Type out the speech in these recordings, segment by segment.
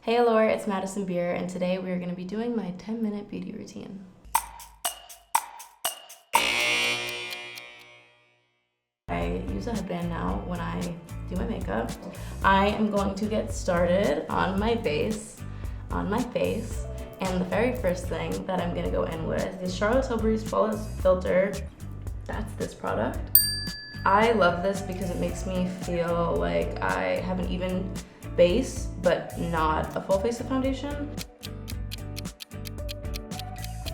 Hey Laura, it's Madison Beer, and today we are going to be doing my 10-minute beauty routine. I use a headband now when I do my makeup. I am going to get started on my base, on my face, and the very first thing that I'm going to go in with is Charlotte Tilbury's Flawless Filter. That's this product. I love this because it makes me feel like I have an even base, but not a full face of foundation.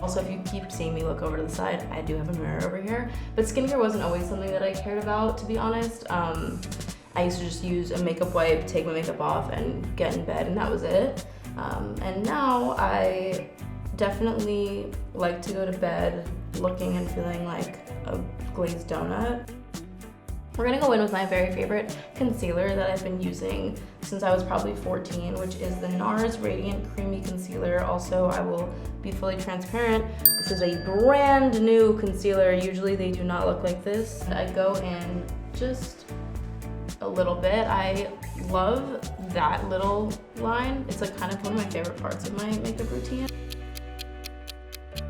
Also, if you keep seeing me look over to the side, I do have a mirror over here. But skincare wasn't always something that I cared about, to be honest. I used to just use a makeup wipe, take my makeup off, and get in bed, and that was it. And now I definitely like to go to bed looking and feeling like a glazed donut. We're gonna go in with my very favorite concealer that I've been using since I was probably 14, which is the NARS Radiant Creamy Concealer. Also, I will be fully transparent. This is a brand new concealer. Usually they do not look like this. I go in just a little bit. I love that little line. It's like kind of one of my favorite parts of my makeup routine.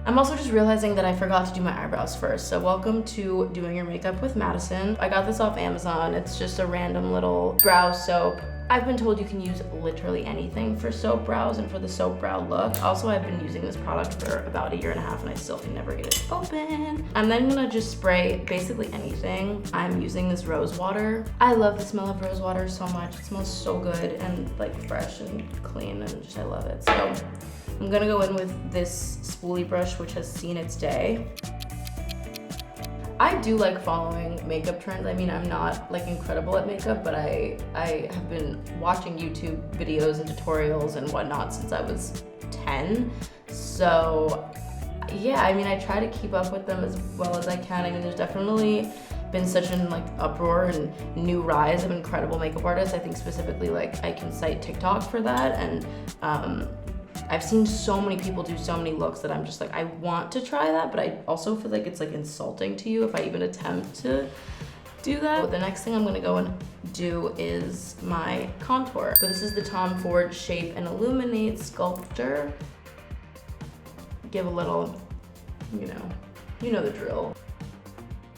I'm also just realizing that I forgot to do my eyebrows first. So welcome to Doing Your Makeup with Madison. I got this off Amazon. It's just a random little brow soap. I've been told you can use literally anything for soap brows and for the soap brow look. Also, I've been using this product for about 1.5 years and I still can never get it open. I'm then gonna just spray basically anything. I'm using this rose water. I love the smell of rose water so much. It smells so good and like fresh and clean, and just I love it. So I'm gonna go in with this spoolie brush, which has seen its day. I do like following makeup trends. I mean, I'm not like incredible at makeup, but I have been watching YouTube videos and tutorials and whatnot since I was 10. So yeah, I mean, I try to keep up with them as well as I can. I mean, there's definitely been such an like uproar and new rise of incredible makeup artists. I think specifically like I can cite TikTok for that, and I've seen so many people do so many looks that I'm just like, I want to try that, but I also feel like it's like insulting to you if I even attempt to do that. But the next thing I'm gonna go and do is my contour. But this is the Tom Ford Shape and Illuminate Sculptor. Give a little, you know the drill.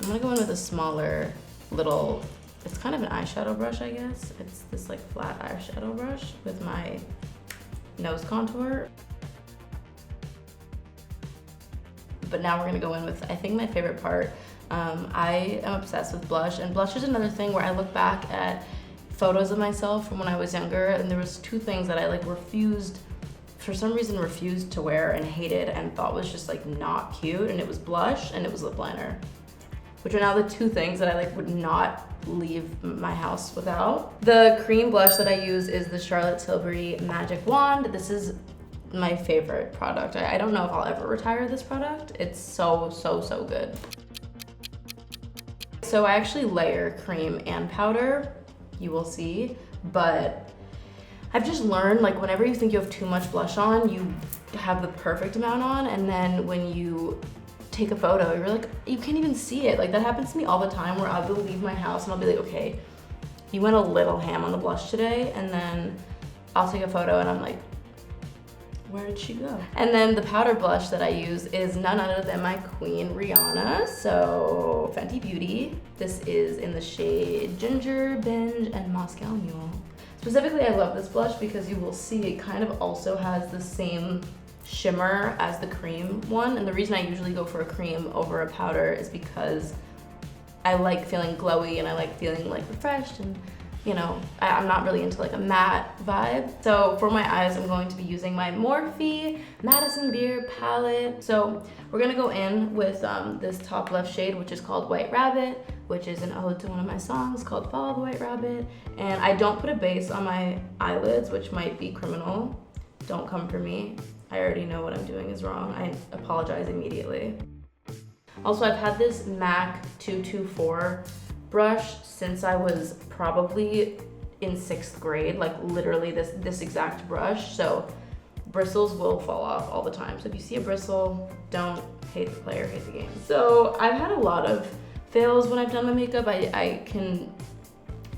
I'm gonna go in with a smaller little, it's kind of an eyeshadow brush, I guess. It's this like flat eyeshadow brush with my nose contour. But now we're gonna go in with, I think, my favorite part. I am obsessed with blush, and blush is another thing where I look back at photos of myself from when I was younger, and there was 2 things that I like for some reason refused to wear and hated and thought was just like not cute, and it was blush and it was lip liner, which are now the 2 things that I like would not leave my house without. The cream blush that I use is the Charlotte Tilbury Magic Wand. This is my favorite product. I don't know if I'll ever retire this product. It's so good. So I actually layer cream and powder, you will see, but I've just learned like whenever you think you have too much blush on, you have the perfect amount on, and then when you take a photo, you're like, you can't even see it. Like that happens to me all the time where I'll leave my house and I'll be like, okay, you went a little ham on the blush today, and then I'll take a photo and I'm like, where did she go? And then the powder blush that I use is none other than my queen Rihanna, so Fenty Beauty. This is in the shade Ginger, Binge, and Moscow Mule. Specifically, I love this blush because you will see it kind of also has the same shimmer as the cream one, and the reason I usually go for a cream over a powder is because I like feeling glowy and I like feeling like refreshed, and you know, I'm not really into like a matte vibe. So for my eyes, I'm going to be using my Morphe Madison Beer palette. So we're gonna go in with this top left shade, which is called White Rabbit, which is an ode to one of my songs called Follow the White Rabbit. And I don't put a base on my eyelids, which might be criminal. Don't come for me. I already know what I'm doing is wrong. I apologize immediately. Also, I've had this MAC 224 brush since I was probably in 6th grade, like literally this exact brush. So bristles will fall off all the time. So if you see a bristle, don't hate the player, hate the game. So I've had a lot of fails when I've done my makeup. I can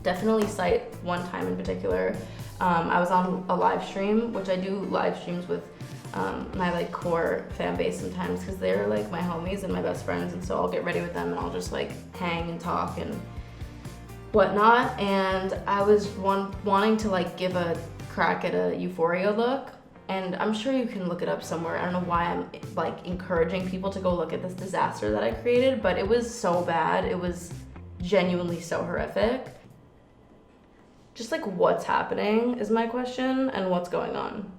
definitely cite one time in particular. I was on a live stream, which I do live streams with my like core fan base sometimes because they're like my homies and my best friends, and so I'll get ready with them and I'll just like hang and talk and whatnot. And I was wanting to like give a crack at a Euphoria look, and I'm sure you can look it up somewhere. I don't know why I'm like encouraging people to go look at this disaster that I created, but it was so bad. It was genuinely so horrific. Just like what's happening is my question, and what's going on.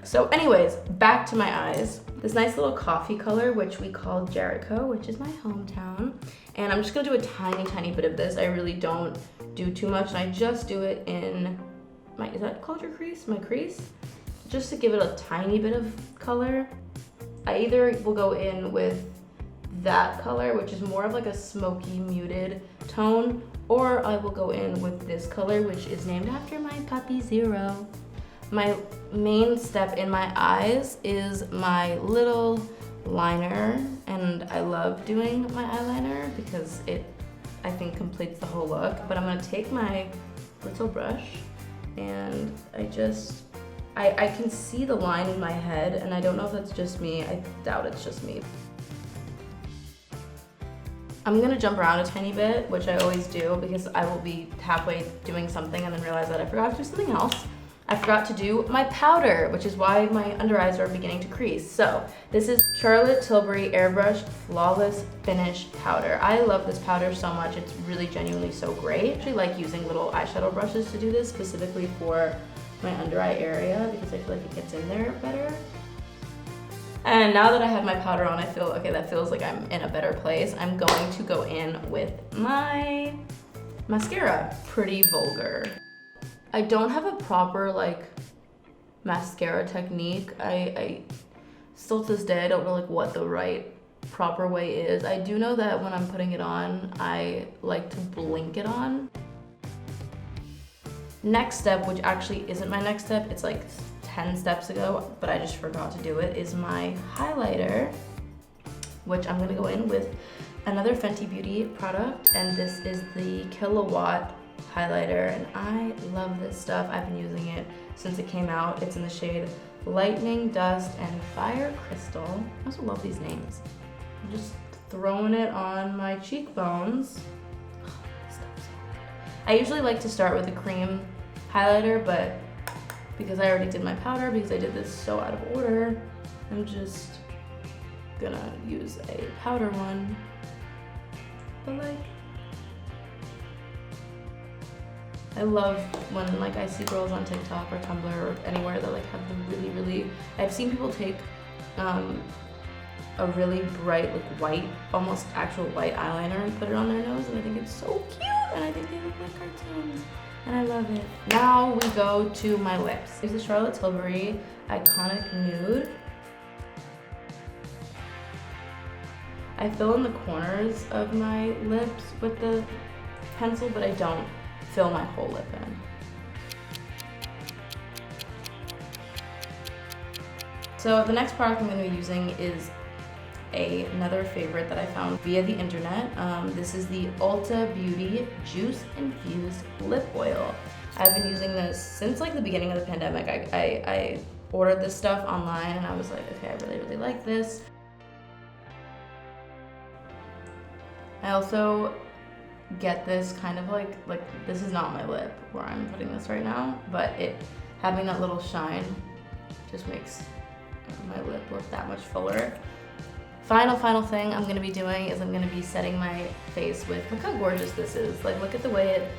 So anyways, back to my eyes. This nice little coffee color, which we call Jericho, which is my hometown. And I'm just gonna do a tiny, tiny bit of this. I really don't do too much, and I just do it in my, is that called your crease? My crease? Just to give it a tiny bit of color. I either will go in with that color, which is more of like a smoky, muted tone, or I will go in with this color, which is named after my puppy Zero. My main step in my eyes is my little liner, and I love doing my eyeliner because it, I think, completes the whole look. But I'm gonna take my little brush, and I can see the line in my head, and I don't know if that's just me. I doubt it's just me. I'm gonna jump around a tiny bit, which I always do because I will be halfway doing something and then realize that I forgot to do something else. I forgot to do my powder, which is why my under eyes are beginning to crease. So this is Charlotte Tilbury Airbrush Flawless Finish Powder. I love this powder so much. It's really genuinely so great. I actually like using little eyeshadow brushes to do this, specifically for my under eye area, because I feel like it gets in there better. And now that I have my powder on, I feel, okay, that feels like I'm in a better place. I'm going to go in with my mascara, Pretty Vulgar. I don't have a proper like mascara technique. I still to this day, I don't know like what the right proper way is. I do know that when I'm putting it on, I like to blink it on. Next step, which actually isn't my next step, it's like 10 steps ago, but I just forgot to do it, is my highlighter, which I'm gonna go in with another Fenty Beauty product, and this is the Kilowatt highlighter, and I love this stuff. I've been using it since it came out. It's in the shade Lightning, Dust, and Fire Crystal. I also love these names. I'm just throwing it on my cheekbones. Oh, this stuff's so good. I usually like to start with a cream highlighter, but because I already did my powder, because I did this so out of order, I'm just gonna use a powder one. But like, I love when like I see girls on TikTok or Tumblr or anywhere that like have the really, I've seen people take a really bright like white, almost actual white eyeliner and put it on their nose, and I think it's so cute, and I think they look like cartoons, and I love it. Now we go to my lips. This is Charlotte Tilbury Iconic Nude. I fill in the corners of my lips with the pencil, but I don't fill my whole lip in. So the next product I'm going to be using is another favorite that I found via the internet. This is the Ulta Beauty Juice Infused Lip Oil. I've been using this since like the beginning of the pandemic. I ordered this stuff online, and I was like, okay, I really like this. I also get this kind of like this is not my lip where I'm putting this right now, but it having that little shine just makes my lip look that much fuller. Final thing I'm gonna be doing is I'm gonna be setting my face with, look how gorgeous this is. Like, look at the way it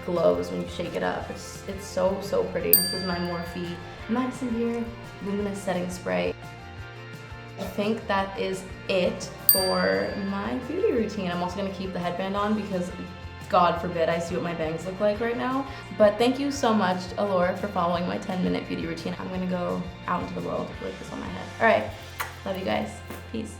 glows when you shake it up. It's so pretty. This is my Morphe Madison Beer Luminous Setting Spray. I think that is it for my beauty routine. I'm also gonna keep the headband on because God forbid I see what my bangs look like right now. But thank you so much, Alora, for following my 10-minute beauty routine. I'm gonna go out into the world with this on my head. All right, love you guys. Peace.